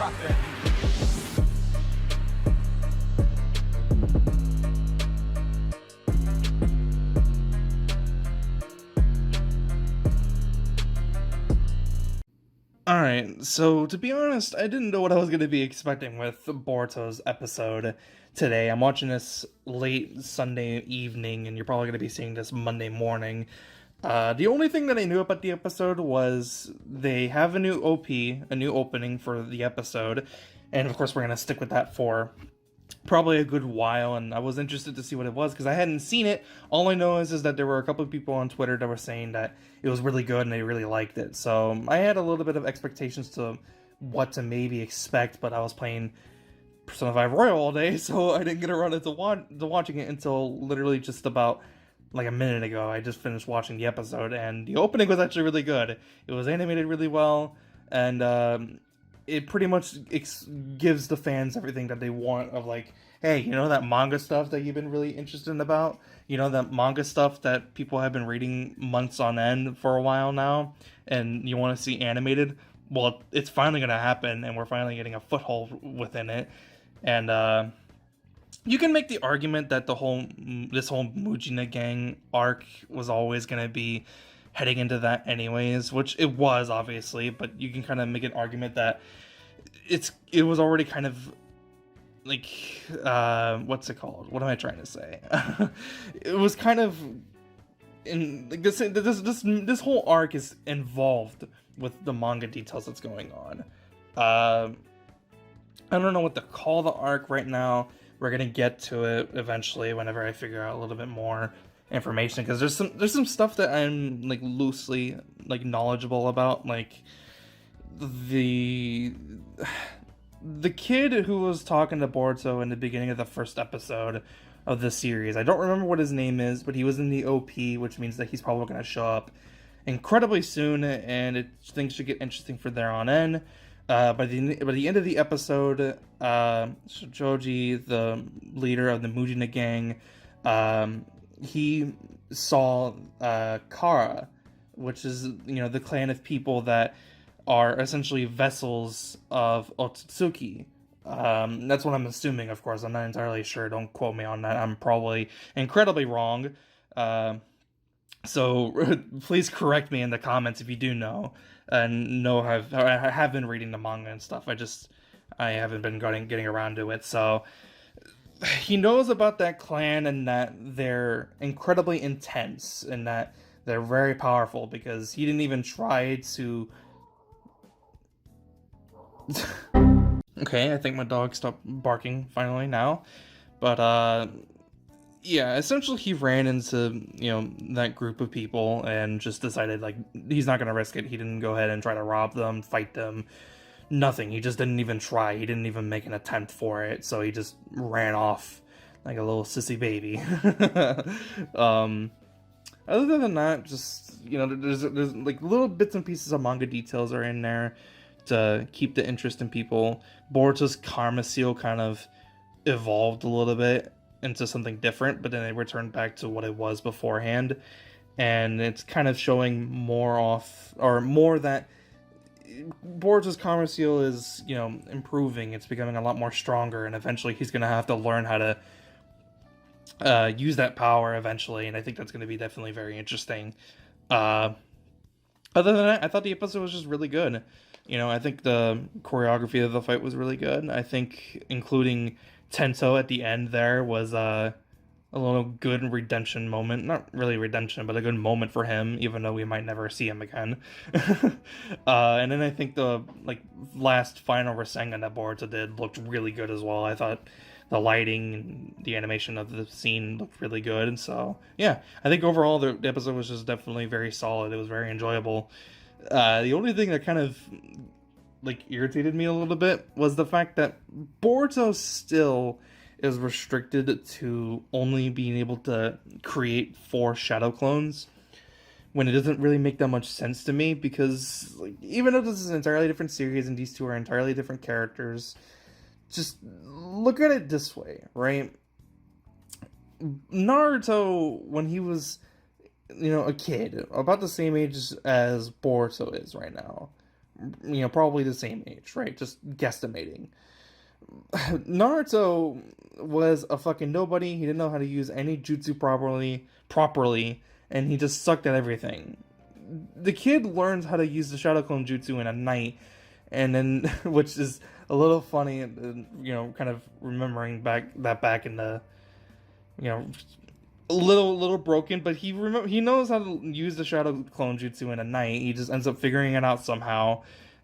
rock that beat. Alright, so to be honest, I didn't know what I was going to be expecting with Boruto's episode today. I'm watching this late Sunday evening, and you're probably going to be seeing this Monday morning. The only thing that I knew about the episode was they have a new OP, a new opening for the episode, and of course we're going to stick with that for probably a good while, and I was interested to see what it was because I hadn't seen it. All I know is that there were a couple of people on Twitter that were saying that it was really good and they really liked it. So I had a little bit of expectations to what to maybe expect, but I was playing Persona 5 Royal all day, so I didn't get around to watching it until literally just about like a minute ago. I just finished watching the episode, and the opening was actually really good. It was animated really well, and it pretty much gives the fans everything that they want of, like, hey, you know that manga stuff that you've been really interested in about? You know that manga stuff that people have been reading months on end for a while now, and you want to see animated? Well, it's finally going to happen, and we're finally getting a foothold within it. And you can make the argument that this whole Mujina gang arc was always going to be heading into that anyways, which it was, obviously, but you can kind of make an argument that it was already kind of like, what's it called? What am I trying to say? It was kind of in like this whole arc is involved with the manga details that's going on. I don't know what to call the arc right now. We're gonna get to it eventually whenever I figure out a little bit more information, because there's some stuff that I'm like loosely like knowledgeable about, like the kid who was talking to Boruto in the beginning of the first episode of the series. I don't remember what his name is, but he was in the OP, which means that he's probably going to show up incredibly soon, and things should get interesting for there on in. By the end of the episode, Shoji, the leader of the Mujina gang, he saw Kara, which is, the clan of people that are essentially vessels of Otsutsuki. That's what I'm assuming, of course. I'm not entirely sure. Don't quote me on that. I'm probably incredibly wrong. So please correct me in the comments if you do know. And I have been reading the manga and stuff. I haven't been getting around to it. So he knows about that clan and that they're incredibly intense and that they're very powerful, because he didn't even try to... Okay, I think my dog stopped barking finally now. But yeah, essentially he ran into, that group of people and just decided, like, he's not gonna risk it. He didn't go ahead and try to rob them, fight them, nothing. He just didn't even try. He didn't even make an attempt for it, so he just ran off like a little sissy baby. Other than that, just, there's like little bits and pieces of manga details are in there to keep the interest in people. Boruto's karma seal kind of evolved a little bit into something different, but then it returned back to what it was beforehand, and it's kind of showing more that Boruto's karma seal is, improving. It's becoming a lot more stronger, and eventually he's gonna have to learn how to use that power eventually, and I think that's going to be definitely very interesting. Other than that, I thought the episode was just really good. I think the choreography of the fight was really good. I think including Tento at the end there was a little good redemption moment. Not really redemption, but a good moment for him, even though we might never see him again. And then I think the last final Rasengan that Boruto did looked really good as well. I thought the lighting and the animation of the scene looked really good. And so, yeah, I think overall the episode was just definitely very solid. It was very enjoyable. The only thing that kind of irritated me a little bit was the fact that Boruto still is restricted to only being able to create 4 shadow clones, when it doesn't really make that much sense to me, because even though this is an entirely different series and these two are entirely different characters, just look at it this way, right? Naruto, when he was, a kid, about the same age as Boruto is right now, probably the same age, right? Just guesstimating. Naruto was a fucking nobody. He didn't know how to use any jutsu properly, and he just sucked at everything. The kid learns how to use the Shadow Clone Jutsu in a night, and then which is a little funny, kind of remembering back in the, you know, a little broken, but he knows how to use the Shadow Clone Jutsu in a night. He just ends up figuring it out somehow,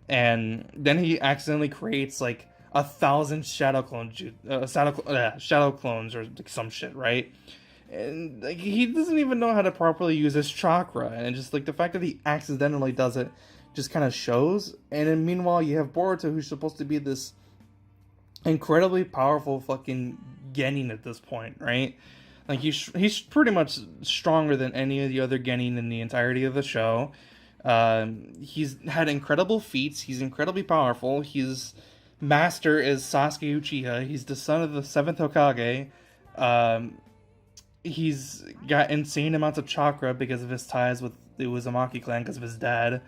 and then he accidentally creates like 1,000 shadow clones or like some shit, right? And like he doesn't even know how to properly use his chakra, and just like the fact that he accidentally does it just kind of shows. And then meanwhile, you have Boruto, who's supposed to be this incredibly powerful fucking genin at this point, right? Like he's pretty much stronger than any of the other genin in the entirety of the show. He's had incredible feats. He's incredibly powerful. His master is Sasuke Uchiha. He's the son of the 7th Hokage. He's got insane amounts of chakra because of his ties with the Uzumaki clan because of his dad.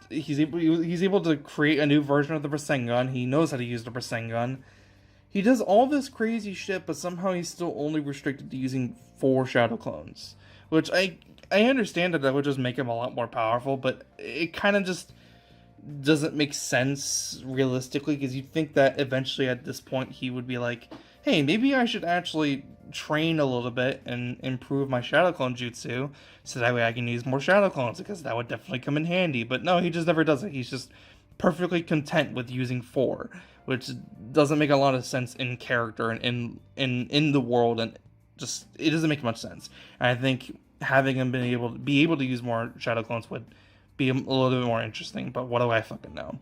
He's able to create a new version of the Rasengan. He knows how to use the Rasengan. He does all this crazy shit, but somehow he's still only restricted to using 4 shadow clones, which I understand that would just make him a lot more powerful, but it kind of just doesn't make sense realistically, because you'd think that eventually at this point he would be like, hey, maybe I should actually train a little bit and improve my Shadow Clone Jutsu, so that way I can use more Shadow Clones, because that would definitely come in handy. But no, he just never does it. He's just perfectly content with using 4, which doesn't make a lot of sense in character and in the world, and just, it doesn't make much sense. And I think having him be able to use more Shadow Clones would be a little bit more interesting, but what do I fucking know?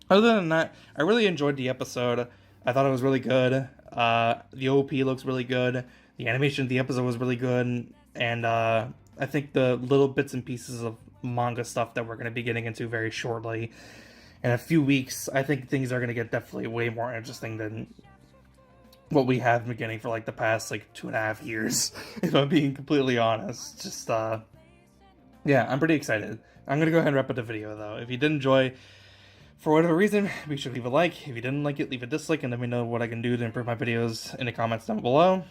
Other than that, I really enjoyed the episode. I thought it was really good. The OP looks really good. The animation of the episode was really good. And I think the little bits and pieces of manga stuff that we're going to be getting into very shortly, in a few weeks, I think things are going to get definitely way more interesting than what we have been getting for like the past like 2.5 years, if I'm being completely honest. Just, yeah, I'm pretty excited. I'm going to go ahead and wrap up the video, though. If you did enjoy, for whatever reason, be sure to leave a like. If you didn't like it, leave a dislike, and let me know what I can do to improve my videos in the comments down below.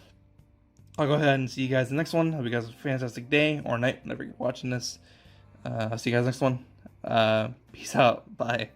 I'll go ahead and see you guys in the next one. Hope you guys have a fantastic day or night whenever you're watching this. I'll see you guys next one. Peace out. Bye.